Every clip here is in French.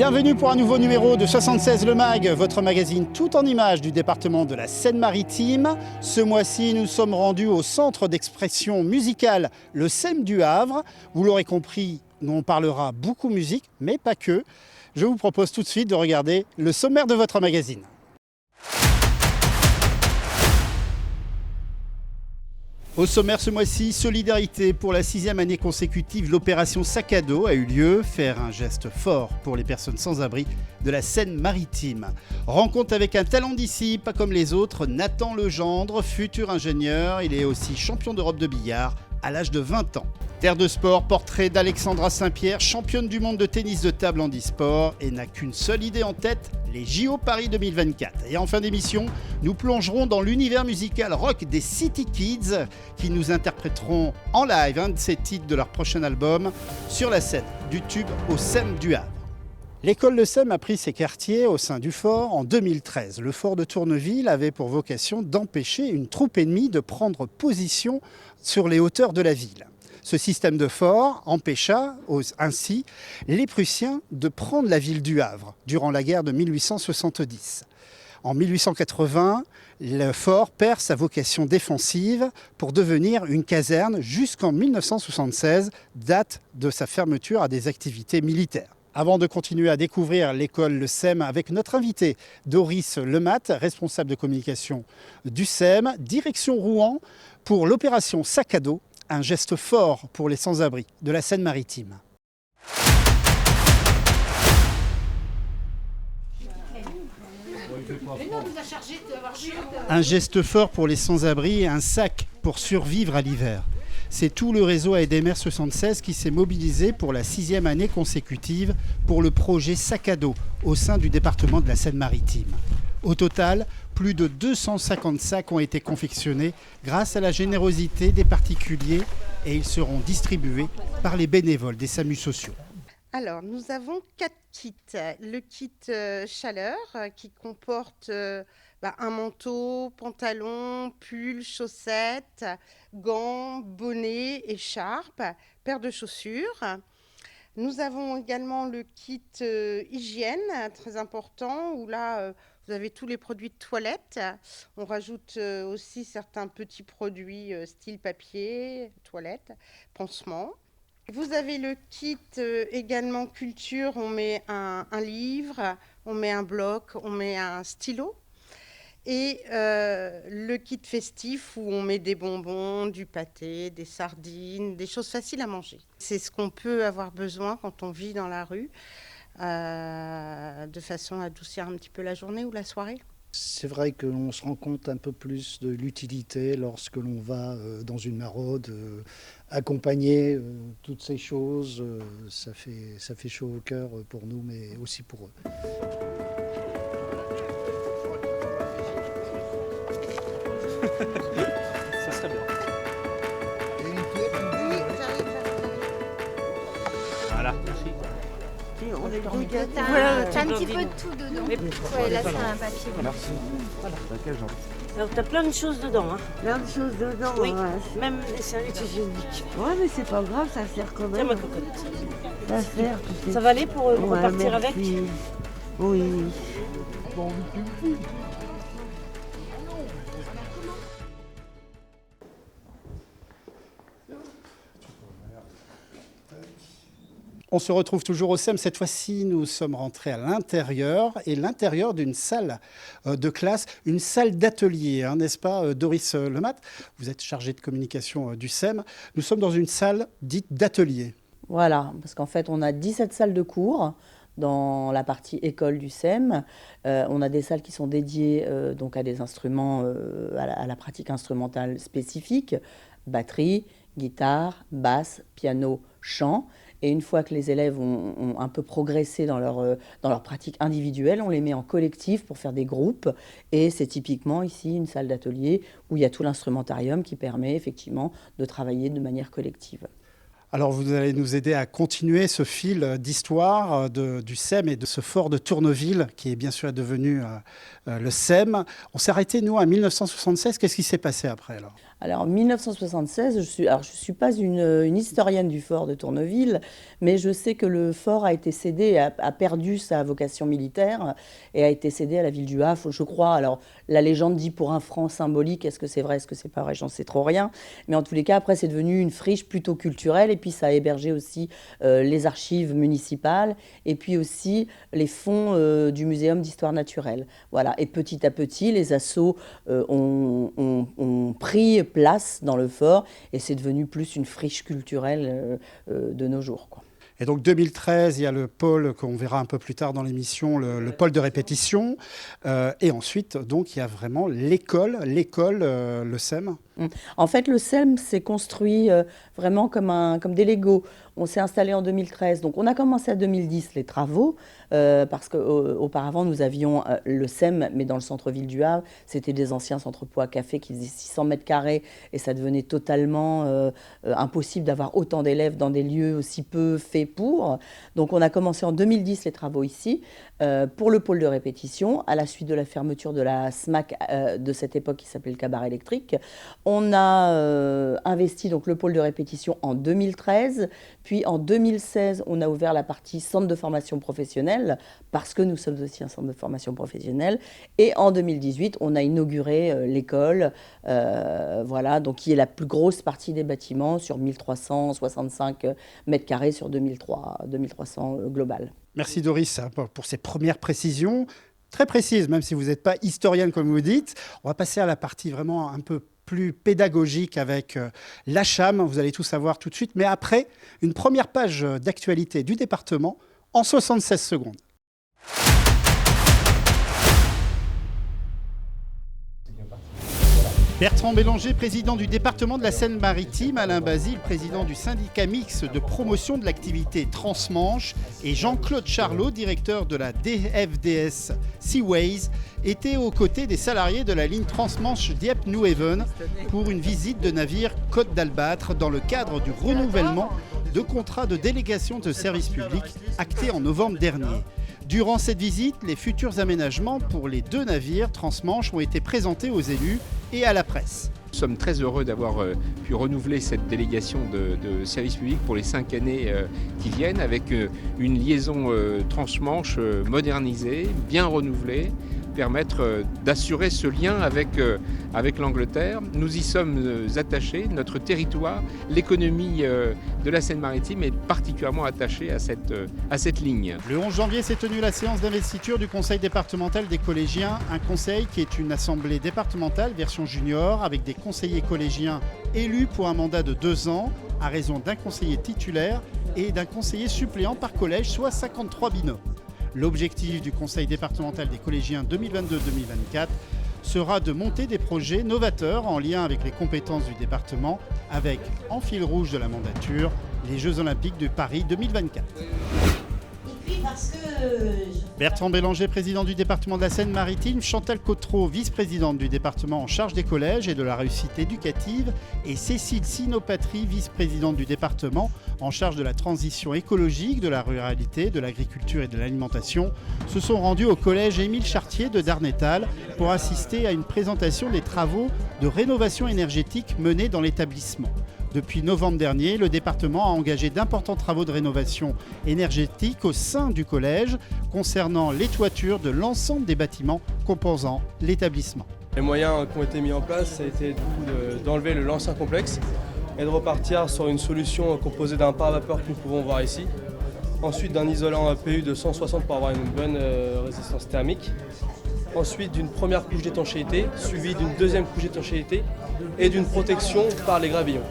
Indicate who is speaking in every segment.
Speaker 1: Bienvenue pour un nouveau numéro de 76 Le Mag, votre magazine tout en images du département de la Seine-Maritime. Ce mois-ci, nous sommes rendus au centre d'expression musicale, le SEM du Havre. Vous l'aurez compris, on parlera beaucoup musique, mais pas que. Je vous propose tout de suite de regarder le sommaire de votre magazine. Au sommaire ce mois-ci, solidarité pour la 6e année consécutive, l'opération Sac à dos a eu lieu, faire un geste fort pour les personnes sans abri de la Seine-Maritime. Rencontre avec un talent d'ici, pas comme les autres, Nathan Legendre, futur ingénieur, il est aussi champion d'Europe de billard à l'âge de 20 ans. Terre de sport, portrait d'Alexandra Saint-Pierre, championne du monde de tennis de table handisport et n'a qu'une seule idée en tête, les JO Paris 2024. Et en fin d'émission, nous plongerons dans l'univers musical rock des City Kids qui nous interpréteront en live un de ces titres de leur prochain album sur la scène du tube au SEM du Havre. L'école de SEM a pris ses quartiers au sein du fort en 2013. Le fort de Tourneville avait pour vocation d'empêcher une troupe ennemie de prendre position sur les hauteurs de la ville. Ce système de fort empêcha ainsi les Prussiens de prendre la ville du Havre durant la guerre de 1870. En 1880, le fort perd sa vocation défensive pour devenir une caserne jusqu'en 1976, date de sa fermeture à des activités militaires. Avant de continuer à découvrir l'école Le SEM avec notre invité Doris Lemat, responsable de communication du SEM, direction Rouen pour l'opération Sac à dos, un geste fort pour les sans-abri de la Seine-Maritime. Un geste fort pour les sans-abri et un sac pour survivre à l'hiver. C'est tout le réseau AEDMR 76 qui s'est mobilisé pour la 6e année consécutive pour le projet Sac à dos au sein du département de la Seine-Maritime. Au total, plus de 250 sacs ont été confectionnés grâce à la générosité des particuliers et ils seront distribués par les bénévoles des SAMU sociaux.
Speaker 2: Alors, nous avons 4 kits. Le kit chaleur qui comporte un manteau, pantalon, pull, chaussettes, gants, bonnet, écharpe, paire de chaussures. Nous avons également le kit hygiène, très important, où là, vous avez tous les produits de toilette. On rajoute aussi certains petits produits style papier, toilette, pansements. Vous avez le kit également culture, on met un livre, on met un bloc, on met un stylo. Et le kit festif où on met des bonbons, du pâté, des sardines, des choses faciles à manger. C'est ce qu'on peut avoir besoin quand on vit dans la rue, de façon à adoucir un petit peu la journée ou la soirée.
Speaker 3: C'est vrai que l'on se rend compte un peu plus de l'utilité lorsque l'on va dans une maraude, accompagner toutes ces choses. Ça fait chaud au cœur pour nous, mais aussi pour eux.
Speaker 1: Ça serait bien. Voilà.
Speaker 4: T'as un petit peu de tout dedans. Ouais, là, c'est un papier.
Speaker 3: Merci.
Speaker 4: Voilà.
Speaker 5: Alors, t'as plein de choses dedans, hein.
Speaker 6: Plein de choses dedans,
Speaker 5: Oui,
Speaker 6: ouais.
Speaker 5: même les serviettes hygiéniques.
Speaker 6: Ouais, mais c'est pas grave, ça sert quand
Speaker 5: Tiens,
Speaker 6: même.
Speaker 5: ma cocotte.
Speaker 6: Ça sert, tu sais.
Speaker 5: Ça va aller pour repartir avec?
Speaker 6: Oui.
Speaker 1: On se retrouve toujours au SEM. Cette fois-ci, nous sommes rentrés à l'intérieur et l'intérieur d'une salle de classe, une salle d'atelier, n'est-ce pas, Doris Lemat? Vous êtes chargée de communication du SEM. Nous sommes dans une salle dite d'atelier.
Speaker 7: Voilà, parce qu'en fait, on a 17 salles de cours dans la partie école du SEM. On a des salles qui sont dédiées donc à des instruments, à la pratique instrumentale spécifique, batterie, guitare, basse, piano, chant. Et une fois que les élèves ont un peu progressé dans leur pratique individuelle, on les met en collectif pour faire des groupes. Et c'est typiquement ici une salle d'atelier où il y a tout l'instrumentarium qui permet effectivement de travailler de manière collective.
Speaker 1: Alors vous allez nous aider à continuer ce fil d'histoire du SEM et de ce fort de Tourneville qui est bien sûr devenu le SEM. On s'est arrêté nous à 1976, qu'est-ce qui s'est passé après alors ?
Speaker 7: Alors, 1976, je suis pas une historienne du fort de Tournoville, mais je sais que le fort a été cédé, a perdu sa vocation militaire et a été cédé à la ville du Havre, je crois. Alors, la légende dit pour un franc symbolique, est-ce que c'est vrai, est-ce que c'est pas vrai, j'en sais trop rien. Mais en tous les cas, après, c'est devenu une friche plutôt culturelle et puis ça a hébergé aussi les archives municipales et puis aussi les fonds du Muséum d'histoire naturelle. Voilà. Et petit à petit, les assos ont pris place dans le fort et c'est devenu plus une friche culturelle de nos jours, quoi.
Speaker 1: Et donc 2013, il y a le pôle qu'on verra un peu plus tard dans l'émission, le pôle de répétition. Et ensuite, donc, il y a vraiment l'école, le SEM.
Speaker 7: En fait, le SEM s'est construit vraiment comme des Legos. On s'est installé en 2013. Donc, on a commencé à 2010 les travaux, parce qu'auparavant, nous avions le SEM, mais dans le centre-ville du Havre. C'était des anciens entrepôts à café qui faisaient 600 mètres carrés et ça devenait totalement impossible d'avoir autant d'élèves dans des lieux aussi peu faits pour. Donc, on a commencé en 2010 les travaux ici pour le pôle de répétition, à la suite de la fermeture de la SMAC de cette époque qui s'appelait le cabaret électrique. On a investi donc le pôle de répétition en 2013, puis en 2016, on a ouvert la partie centre de formation professionnelle, parce que nous sommes aussi un centre de formation professionnelle, et en 2018, on a inauguré l'école, voilà, donc qui est la plus grosse partie des bâtiments sur 1365 mètres carrés sur 2300 global.
Speaker 1: Merci Doris pour ces premières précisions, très précises, même si vous n'êtes pas historienne comme vous dites. On va passer à la partie vraiment un peu plus pédagogique avec l'ACHAM, vous allez tout savoir tout de suite, mais après, une première page d'actualité du département en 76 secondes. Bertrand Bélanger, président du département de la Seine-Maritime, Alain Basile, président du syndicat mixte de promotion de l'activité Transmanche et Jean-Claude Charlot, directeur de la DFDS Seaways, étaient aux côtés des salariés de la ligne Transmanche Dieppe-Newhaven pour une visite de navire Côte d'Albâtre dans le cadre du renouvellement de contrats de délégation de service public acté en novembre dernier. Durant cette visite, les futurs aménagements pour les 2 navires transmanche ont été présentés aux élus et à la presse.
Speaker 8: Nous sommes très heureux d'avoir pu renouveler cette délégation de service public pour les 5 années qui viennent, avec une liaison transmanche modernisée, bien renouvelée, permettre d'assurer ce lien avec l'Angleterre. Nous y sommes attachés, notre territoire, l'économie de la Seine-Maritime est particulièrement attachée à cette ligne.
Speaker 1: Le 11 janvier s'est tenue la séance d'investiture du conseil départemental des collégiens, un conseil qui est une assemblée départementale version junior avec des conseillers collégiens élus pour un mandat de 2 ans à raison d'un conseiller titulaire et d'un conseiller suppléant par collège, soit 53 binômes. L'objectif du conseil départemental des collégiens 2022-2024 sera de monter des projets novateurs en lien avec les compétences du département, avec, en fil rouge de la mandature, les Jeux Olympiques de Paris 2024. Bertrand Bélanger, président du département de la Seine-Maritime, Chantal Cotreau, vice-présidente du département en charge des collèges et de la réussite éducative, et Cécile Sinopatrie, vice-présidente du département en charge de la transition écologique, de la ruralité, de l'agriculture et de l'alimentation, se sont rendus au collège Émile Chartier de Darnétal pour assister à une présentation des travaux de rénovation énergétique menés dans l'établissement. Depuis novembre dernier, le département a engagé d'importants travaux de rénovation énergétique au sein du collège concernant les toitures de l'ensemble des bâtiments composant l'établissement.
Speaker 9: Les moyens qui ont été mis en place, ça a été d'enlever l'ancien complexe et de repartir sur une solution composée d'un pare-vapeur que nous pouvons voir ici. Ensuite d'un isolant PU de 160 pour avoir une bonne résistance thermique. Ensuite d'une première couche d'étanchéité, suivie d'une deuxième couche d'étanchéité et d'une protection par les gravillons.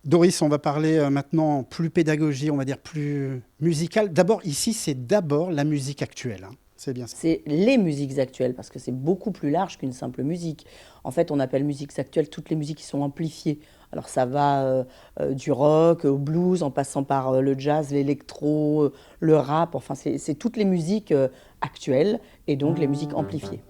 Speaker 1: Doris, on va parler maintenant plus pédagogie, on va dire plus musicale. D'abord, ici, c'est d'abord la musique actuelle. C'est bien ça.
Speaker 7: C'est les musiques actuelles, parce que c'est beaucoup plus large qu'une simple musique. En fait, on appelle musiques actuelles toutes les musiques qui sont amplifiées. Alors ça va du rock au blues, en passant par le jazz, l'électro, le rap. Enfin, c'est toutes les musiques actuelles et donc les musiques amplifiées.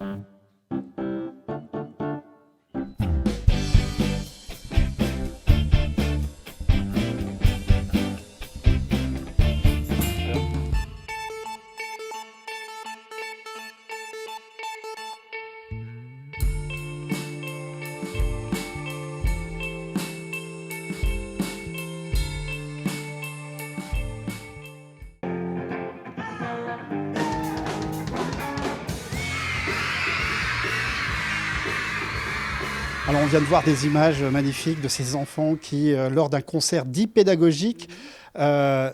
Speaker 1: Alors on vient de voir des images magnifiques de ces enfants qui, lors d'un concert dit pédagogique,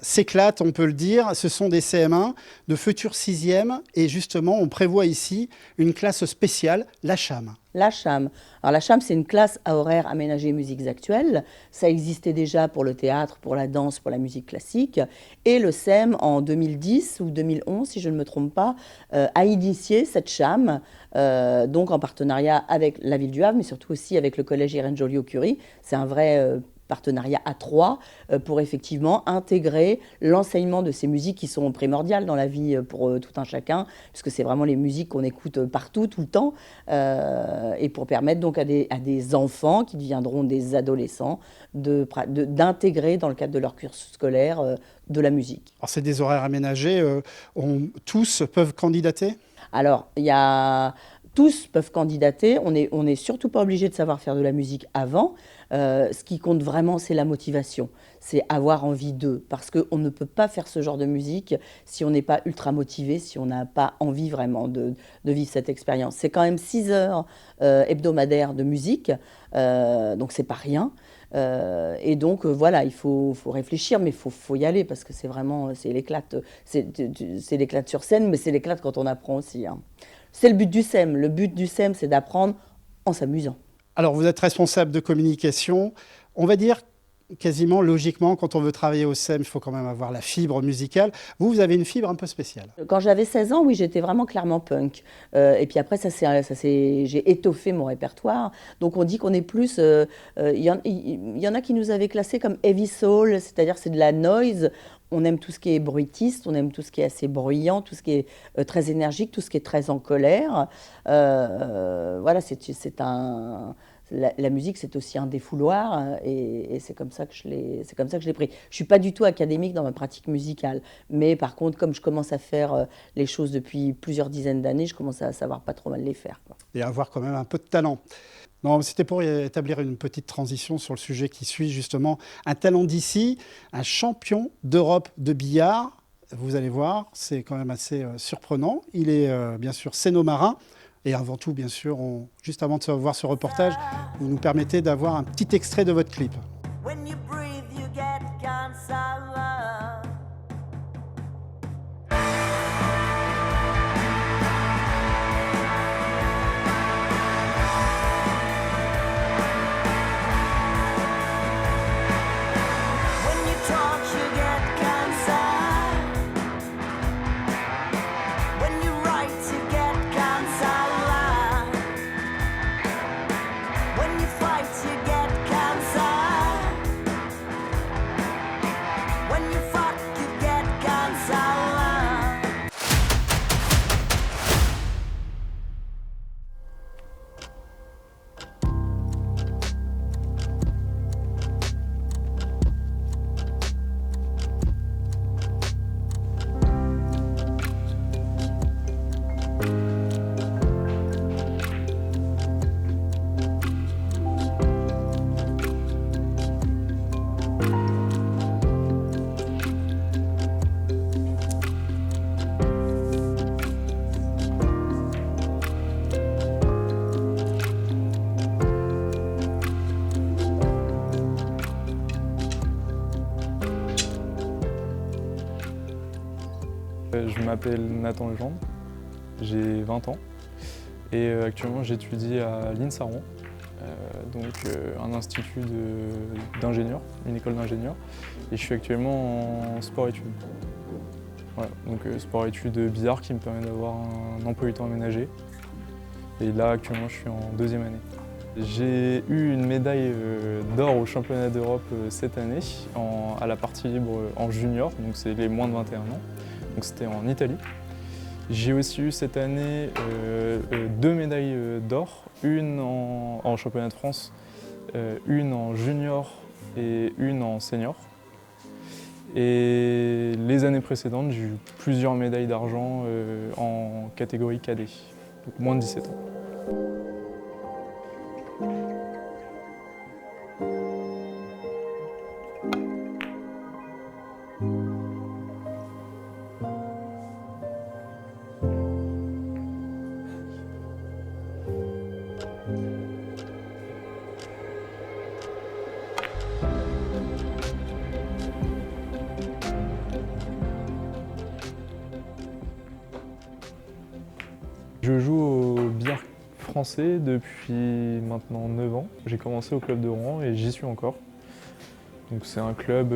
Speaker 1: s'éclatent, on peut le dire. Ce sont des CM1 de futurs 6e et justement on prévoit ici une classe spéciale, la CHAM.
Speaker 7: La CHAM. Alors la CHAM, c'est une classe à horaire aménagée musiques actuelles. Ça existait déjà pour le théâtre, pour la danse, pour la musique classique. Et le CEM, en 2010 ou 2011, si je ne me trompe pas, a initié cette CHAM, donc en partenariat avec la ville du Havre, mais surtout aussi avec le collège Irène Joliot-Curie. C'est un vrai partenariat à trois pour effectivement intégrer l'enseignement de ces musiques qui sont primordiales dans la vie pour tout un chacun, puisque c'est vraiment les musiques qu'on écoute partout, tout le temps, et pour permettre donc à des enfants qui deviendront des adolescents d'intégrer dans le cadre de leur cursus scolaire de la musique.
Speaker 1: Alors c'est des horaires aménagés, tous peuvent candidater ?
Speaker 7: Alors, tous peuvent candidater, on est surtout pas obligé de savoir faire de la musique avant. Ce qui compte vraiment, c'est la motivation, c'est avoir envie d'eux, parce qu'on ne peut pas faire ce genre de musique si on n'est pas ultra motivé, si on n'a pas envie vraiment de vivre cette expérience. C'est quand même 6 heures hebdomadaires de musique, donc c'est pas rien. Et donc voilà, il faut réfléchir, mais faut y aller, parce que c'est vraiment, c'est l'éclate sur scène, mais c'est l'éclate quand on apprend aussi, hein. C'est le but du CEM. Le but du CEM, c'est d'apprendre en s'amusant.
Speaker 1: Alors, vous êtes responsable de communication. On va dire quasiment logiquement, quand on veut travailler au CEM, il faut quand même avoir la fibre musicale. Vous avez une fibre un peu spéciale.
Speaker 7: Quand j'avais 16 ans, oui, j'étais vraiment clairement punk. Et puis après, j'ai étoffé mon répertoire. Donc on dit qu'on est plus... Il y en a qui nous avaient classés comme heavy soul, c'est-à-dire c'est de la noise. On aime tout ce qui est bruitiste, on aime tout ce qui est assez bruyant, tout ce qui est très énergique, tout ce qui est très en colère. Voilà, la musique, c'est aussi un défouloir, et c'est comme ça que je l'ai pris. Je suis pas du tout académique dans ma pratique musicale, mais par contre, comme je commence à faire les choses depuis plusieurs dizaines d'années, je commence à savoir pas trop mal les faire, quoi.
Speaker 1: Et avoir quand même un peu de talent. Non, c'était pour établir une petite transition sur le sujet qui suit, justement. Un talent d'ici, un champion d'Europe de billard. Vous allez voir, c'est quand même assez surprenant. Il est bien sûr scénomarin. Et avant tout, bien sûr, juste avant de voir ce reportage, vous nous permettez d'avoir un petit extrait de votre clip. When you breathe, you get cancer.
Speaker 10: Je m'appelle Nathan Legendre, j'ai 20 ans et actuellement j'étudie à l'INSA-Rouen, un institut d'ingénieurs, une école d'ingénieurs, et je suis actuellement en sport-études. Voilà, donc sport-études billard qui me permet d'avoir un emploi du temps aménagé. Et là actuellement je suis en 2e année. J'ai eu une médaille d'or au championnat d'Europe cette année à la partie libre en junior, donc c'est les moins de 21 ans. Donc c'était en Italie. J'ai aussi eu cette année 2 médailles d'or, une en championnat de France, une en junior et une en senior. Et les années précédentes, j'ai eu plusieurs médailles d'argent en catégorie cadet, donc moins de 17 ans. français depuis maintenant 9 ans. J'ai commencé au club de Rouen et j'y suis encore. Donc c'est un club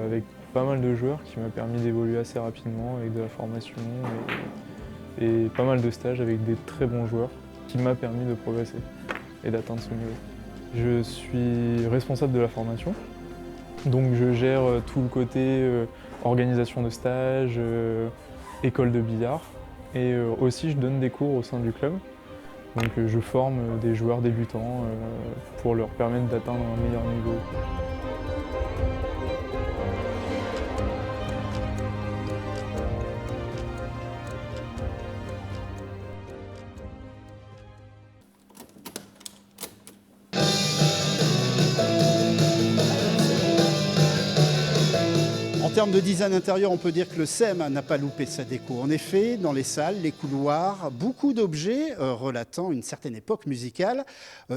Speaker 10: avec pas mal de joueurs qui m'a permis d'évoluer assez rapidement avec de la formation et pas mal de stages avec des très bons joueurs qui m'a permis de progresser et d'atteindre ce niveau. Je suis responsable de la formation, donc je gère tout le côté organisation de stages, école de billard et aussi je donne des cours au sein du club. Donc je forme des joueurs débutants pour leur permettre d'atteindre un meilleur niveau.
Speaker 1: En termes de design intérieur, on peut dire que le SEM n'a pas loupé sa déco. En effet, dans les salles, les couloirs, beaucoup d'objets relatant une certaine époque musicale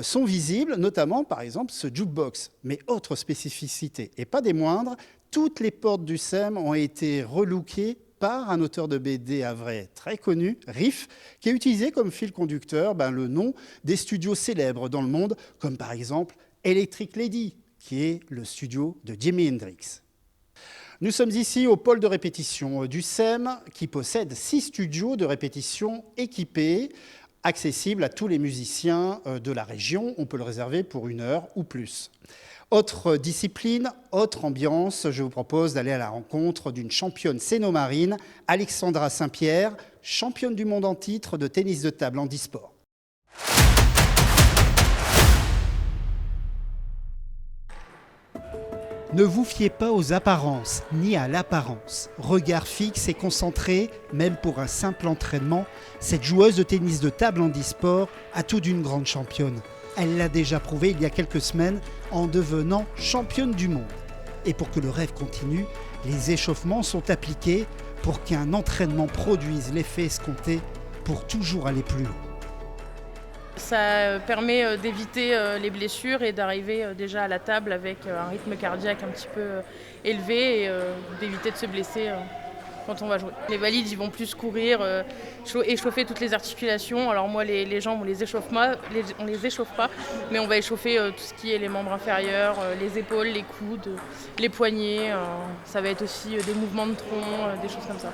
Speaker 1: sont visibles, notamment par exemple ce jukebox. Mais autre spécificité, et pas des moindres, toutes les portes du SEM ont été relookées par un auteur de BD à vrai très connu, Riff, qui a utilisé comme fil conducteur le nom des studios célèbres dans le monde, comme par exemple Electric Lady, qui est le studio de Jimi Hendrix. Nous sommes ici au pôle de répétition du SEM qui possède 6 studios de répétition équipés, accessibles à tous les musiciens de la région. On peut le réserver pour 1 heure ou plus. Autre discipline, autre ambiance, je vous propose d'aller à la rencontre d'une championne cénomarine, Alexandra Saint-Pierre, championne du monde en titre de tennis de table handisport. Ne vous fiez pas aux apparences, ni à l'apparence. Regard fixe et concentré, même pour un simple entraînement, cette joueuse de tennis de table handisport a tout d'une grande championne. Elle l'a déjà prouvé il y a quelques semaines en devenant championne du monde. Et pour que le rêve continue, les échauffements sont appliqués pour qu'un entraînement produise l'effet escompté pour toujours aller plus loin.
Speaker 11: Ça permet d'éviter les blessures et d'arriver déjà à la table avec un rythme cardiaque un petit peu élevé et d'éviter de se blesser quand on va jouer. Les valides, ils vont plus courir, échauffer toutes les articulations. Alors moi, les jambes, on les échauffe pas, mais on va échauffer tout ce qui est les membres inférieurs, les épaules, les coudes, les poignets. Ça va être aussi des mouvements de tronc, des choses comme ça.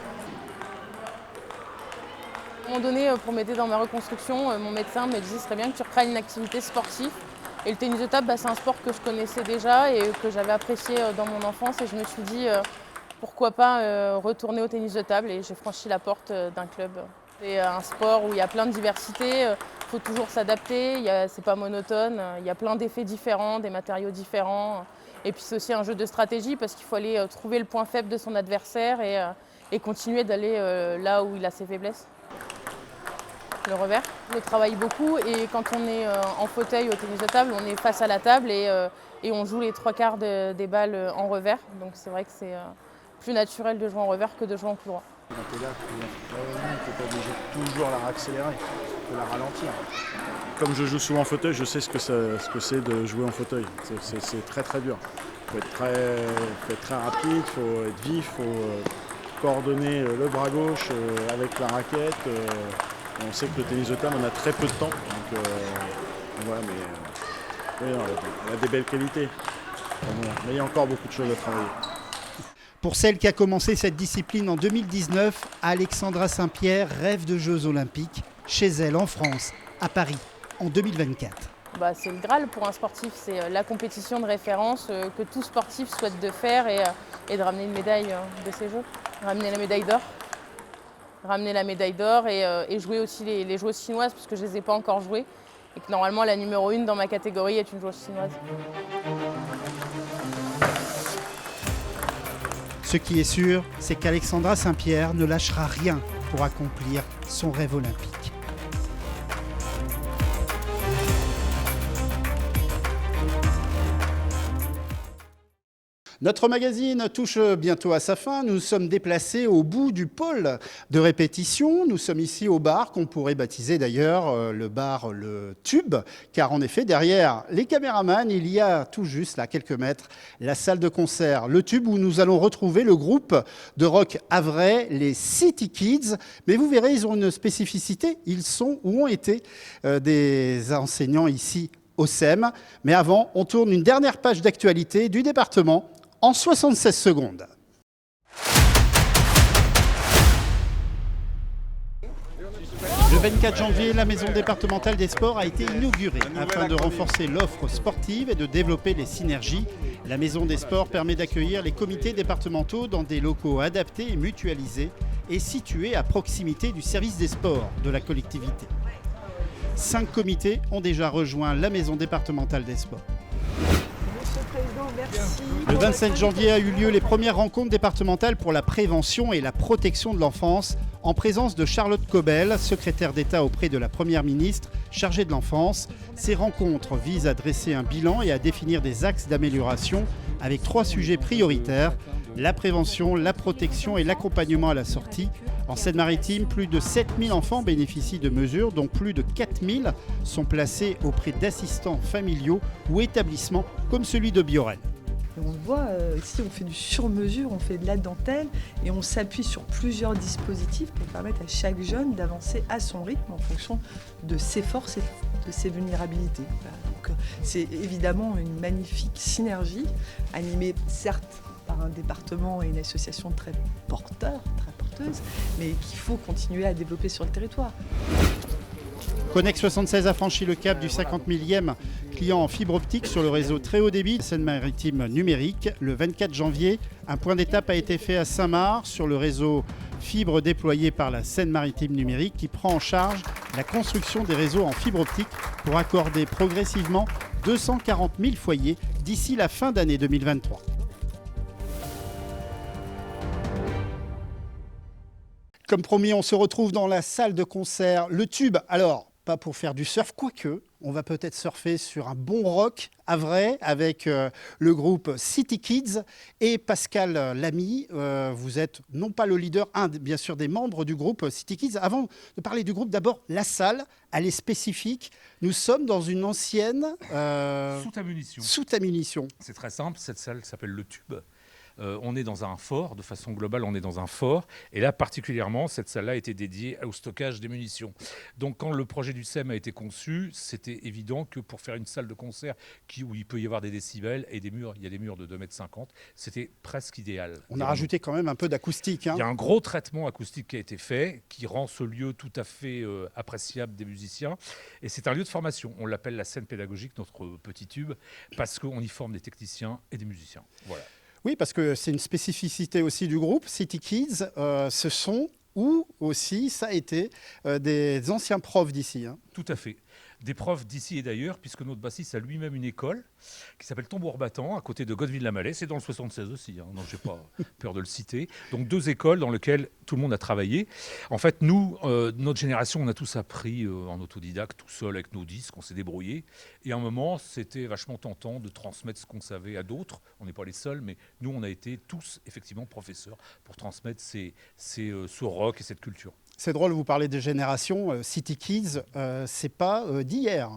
Speaker 11: À un moment donné, pour m'aider dans ma reconstruction, mon médecin me disait ce serait bien que tu reprennes une activité sportive. Et le tennis de table, c'est un sport que je connaissais déjà et que j'avais apprécié dans mon enfance. Et je me suis dit pourquoi pas retourner au tennis de table. Et j'ai franchi la porte d'un club. C'est un sport où il y a plein de diversité, il faut toujours s'adapter, c'est pas monotone, il y a plein d'effets différents, des matériaux différents. Et puis c'est aussi un jeu de stratégie parce qu'il faut aller trouver le point faible de son adversaire et continuer d'aller là où il a ses faiblesses. Le revers, je travaille beaucoup et quand on est en fauteuil au tennis de table, on est face à la table et on joue les 3/4 des balles en revers. Donc c'est vrai que c'est plus naturel de jouer en revers que de jouer en coup droit.
Speaker 12: Quand tu es là, tu n'es pas obligé de toujours la accélérer, tu peux la ralentir. Comme je joue souvent en fauteuil, je sais ce que c'est de jouer en fauteuil. C'est très très dur. Il faut être très rapide, il faut être vif, il faut coordonner le bras gauche avec la raquette. On sait que le tennis de table, on a très peu de temps. Donc voilà, mais elle a des belles qualités. Mais il y a encore beaucoup de choses à travailler.
Speaker 1: Pour celle qui a commencé cette discipline en 2019, Alexandra Saint-Pierre rêve de Jeux Olympiques chez elle en France, à Paris, en 2024.
Speaker 11: C'est le Graal pour un sportif, c'est la compétition de référence que tout sportif souhaite de faire et de ramener une médaille de ces Jeux, ramener la médaille d'or. Ramener la médaille d'or et jouer aussi les joueuses chinoises parce que je ne les ai pas encore jouées et que normalement la numéro 1 dans ma catégorie est une joueuse chinoise.
Speaker 1: Ce qui est sûr, c'est qu'Alexandra Saint-Pierre ne lâchera rien pour accomplir son rêve olympique. Notre magazine touche bientôt à sa fin. Nous sommes déplacés au bout du pôle de répétition. Nous sommes ici au bar qu'on pourrait baptiser d'ailleurs le bar Le Tube, car en effet, derrière les caméramans, il y a tout juste, là, à quelques mètres, la salle de concert Le Tube où nous allons retrouver le groupe de rock havrais, les City Kids. Mais vous verrez, ils ont une spécificité. Ils sont ou ont été des enseignants ici au SEM. Mais avant, on tourne une dernière page d'actualité du département en 76 secondes. Le 24 janvier, la maison départementale des sports a été inaugurée. Afin de renforcer l'offre sportive et de développer les synergies, la maison des sports permet d'accueillir les comités départementaux dans des locaux adaptés et mutualisés et situés à proximité du service des sports de la collectivité. 5 comités ont déjà rejoint la maison départementale des sports. Le 27 janvier a eu lieu les premières rencontres départementales pour la prévention et la protection de l'enfance en présence de Charlotte Cobel, secrétaire d'État auprès de la Première ministre chargée de l'enfance. Ces rencontres visent à dresser un bilan et à définir des axes d'amélioration avec 3 sujets prioritaires: la prévention, la protection et l'accompagnement à la sortie. En Seine-Maritime, plus de 7000 enfants bénéficient de mesures, dont plus de 4000 sont placés auprès d'assistants familiaux ou établissements comme celui de Biorel.
Speaker 13: On le voit, ici on fait du sur-mesure, on fait de la dentelle et on s'appuie sur plusieurs dispositifs pour permettre à chaque jeune d'avancer à son rythme en fonction de ses forces et de ses vulnérabilités. Voilà. Donc, c'est évidemment une magnifique synergie, animée certes par un département et une association très porteuse, mais qu'il faut continuer à développer sur le territoire.
Speaker 1: Connex 76 a franchi le cap du 50 millième client en fibre optique sur le réseau très haut débit de Seine-Maritime numérique. Le 24 janvier, un point d'étape a été fait à Saint-Marc sur le réseau fibre déployé par la Seine-Maritime numérique qui prend en charge la construction des réseaux en fibre optique pour accorder progressivement 240 000 foyers d'ici la fin d'année 2023. Comme promis, on se retrouve dans la salle de concert Le Tube. Alors, pas pour faire du surf, quoique, on va peut-être surfer sur un bon rock havrais avec le groupe City Kids et Pascal Lamy. Vous êtes non pas le leader, bien sûr des membres du groupe City Kids. Avant de parler du groupe, d'abord, la salle, elle est spécifique. Nous sommes dans une ancienne... Soute-à-munitions.
Speaker 14: C'est très simple, cette salle s'appelle Le Tube. On est dans un fort, de façon globale, on est dans un fort. Et là, particulièrement, cette salle-là a été dédiée au stockage des munitions. Donc, quand le projet du SEM a été conçu, c'était évident que pour faire une salle de concert où il peut y avoir des décibels et des murs, il y a des murs de 2,50 m, c'était presque idéal.
Speaker 1: On a rajouté quand même un peu d'acoustique.
Speaker 14: Il y a un gros traitement acoustique qui a été fait, qui rend ce lieu tout à fait appréciable des musiciens. Et c'est un lieu de formation. On l'appelle la scène pédagogique, notre petit tube, parce qu'on y forme des techniciens et des musiciens. Voilà.
Speaker 1: Oui, parce que c'est une spécificité aussi du groupe City Kids. Ce sont ou aussi, ça a été des anciens profs d'ici. Hein.
Speaker 14: Tout à fait. Des profs d'ici et d'ailleurs, puisque notre bassiste a lui-même une école qui s'appelle Tambour Battant, à côté de Godeville-la-Mallet. C'est dans le 76 aussi, hein. Donc je n'ai pas peur de le citer. Donc 2 écoles dans lesquelles tout le monde a travaillé. En fait, nous, notre génération, on a tous appris en autodidacte, tout seul avec nos disques, on s'est débrouillé. Et à un moment, c'était vachement tentant de transmettre ce qu'on savait à d'autres. On n'est pas les seuls, mais nous, on a été tous effectivement professeurs pour transmettre ce rock et cette culture.
Speaker 1: C'est drôle, vous parlez des générations. City Kids, c'est pas d'hier.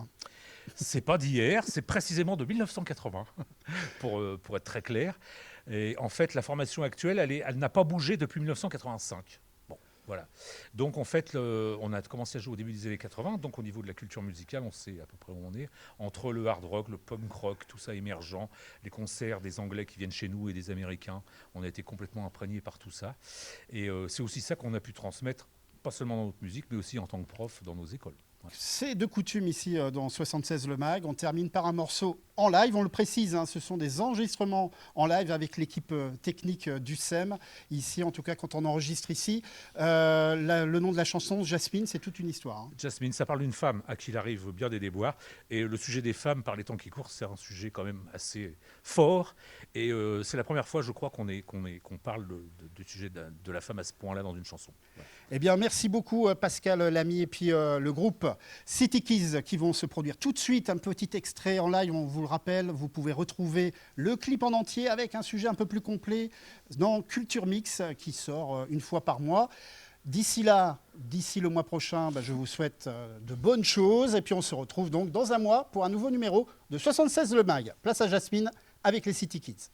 Speaker 14: C'est pas d'hier, c'est précisément de 1980, pour être très clair. Et en fait, la formation actuelle, elle n'a pas bougé depuis 1985. Bon, voilà. Donc en fait, on a commencé à jouer au début des années 80. Donc au niveau de la culture musicale, on sait à peu près où on est. Entre le hard rock, le punk rock, tout ça émergent, les concerts des Anglais qui viennent chez nous et des Américains, on a été complètement imprégnés par tout ça. Et c'est aussi ça qu'on a pu transmettre, pas seulement dans notre musique, mais aussi en tant que prof dans nos écoles. Ouais.
Speaker 1: C'est de coutume ici dans 76 Le Mag. On termine par un morceau en live. On le précise, hein, ce sont des enregistrements en live avec l'équipe technique du SEM. Ici, en tout cas, quand on enregistre ici, le nom de la chanson, Jasmine, c'est toute une histoire. Hein.
Speaker 14: Jasmine, ça parle d'une femme à qui il arrive bien des déboires. Et le sujet des femmes par les temps qui courent, c'est un sujet quand même assez fort. Et c'est la première fois, je crois, qu'on parle du sujet de la femme à ce point-là dans une chanson. Ouais.
Speaker 1: Eh bien, merci beaucoup Pascal Lamy et puis le groupe City Kids qui vont se produire tout de suite. Un petit extrait en live, on vous le rappelle. Vous pouvez retrouver le clip en entier avec un sujet un peu plus complet dans Culture Mix qui sort une fois par mois. D'ici là, d'ici le mois prochain, je vous souhaite de bonnes choses. Et puis on se retrouve donc dans un mois pour un nouveau numéro de 76 Le Mag. Place à Jasmine avec les City Kids.